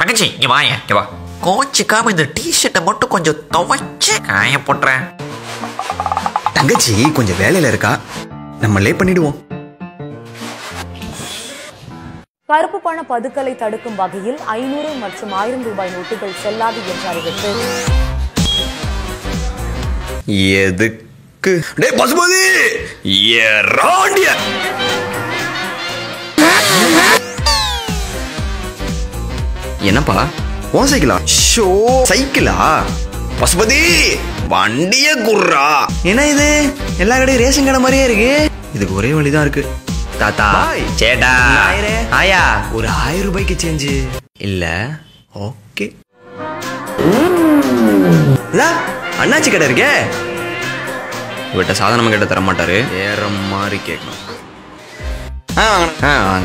தங்கச்சி இங்க வாங்க, இங்க வா. கோச்சுக்காம இந்த டிஷர்ட்டை மட்டும் கொஞ்சம் துவைச்சு காய போட்டுறேன். தங்கச்சி கொஞ்சம் வேலையில இருக்கா, நம்மளே பண்ணிடுவோம். கருப்பு பண பதுக்கலை தடுக்கும் வகையில் 500 மற்றும் 1000 ரூபாய் நோட்டுகள் செல்லாது என்ற அறிவிப்பு. எதுக்கு பசுபதி என்னப்பா உன் சைக்கிளா? ஷோ சைக்கிளா? பசுபதி வண்டிய குர்ரா. என்ன இது எல்லா கடையும் ரேஷன் கடை மாதிரியே இருக்கு. இதுக்கு ஒரே வழிதான் இருக்கு. தாத்தா சேட்டா ஆயா ஒரு 1000 ரூபாய்க்கு சேஞ்சு இல்ல? ஓகே அண்ணாச்சி கடை இருக்கே, இவட்ட சாதனமா கேட்ட தர மாட்டாரு, வேற மாதிரி கேட்கணும்.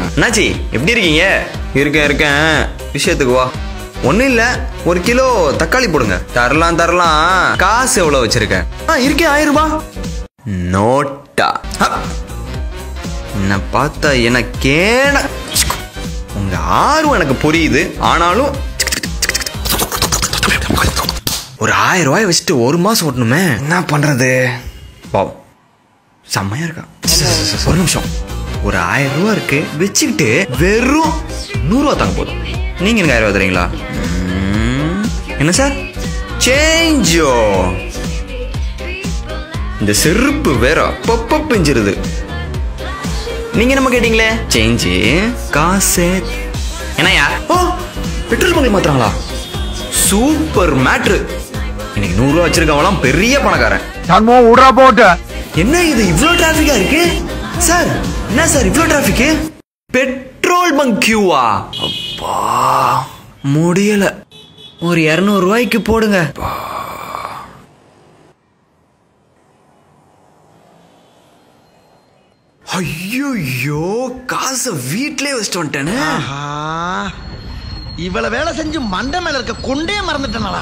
அண்ணாச்சி எப்படி இருக்கீங்க? இருக்கேன் விஷயத்துக்கு வா. ஒன்னும் இல்ல, 1 கிலோ தக்காளி போடுங்க. தரலாம். காசு எவ்வளவு வச்சிருக்க? இருக்கேன் 1000 ரூபாய் நோட்டா. என்ன பார்த்தா எனக்கேன உங்க ஆர்வம் எனக்கு புரியுது. ஆனாலும் ஒரு 1000 ரூபாய் வச்சுட்டு 1 மாசம் ஓட்டணுமே, என்ன பண்றது? பாவம் செம்மையா இருக்கா. ஒரு நிமிஷம், ஒரு 1000 ரூபாய் இருக்கு வச்சுக்கிட்டு வெறும் 100 ரூபா தாங்க போதும். நீங்க எனக்கு 1000 ரூபாய் தரீங்களா? என்ன சார் சேஞ்சோ? இந்த செருப்பு வேற பப்ப பிஞ்சிருது. நீங்க நம்ம கேட்டீங்களே சேஞ்சு காசு என்னையா? ஓ பெட்ரோல் பங்க் மாத்துறாங்களா? சூப்பர் மேட்ரு. இன்னைக்கு 100 ரூபா வச்சிருக்கவங்களாம் பெரிய பணக்காரன். என்ன இது இவ்ளோ டிராபிக்கா இருக்கு சார்? என்ன சார் இவ்ளோ டிராபிக்? Petrol bunk கியூவா? அப்பா முடியல. ஒரு 200 ரூபாய்க்கு போடுங்க. ஐயோ காசை வீட்லயே வச்சுட்டு வந்துட்டேன்னு. இவ்வளவு வேலை செஞ்சு மண்டை மேல இருக்க கொண்டே மறந்துட்டேனா?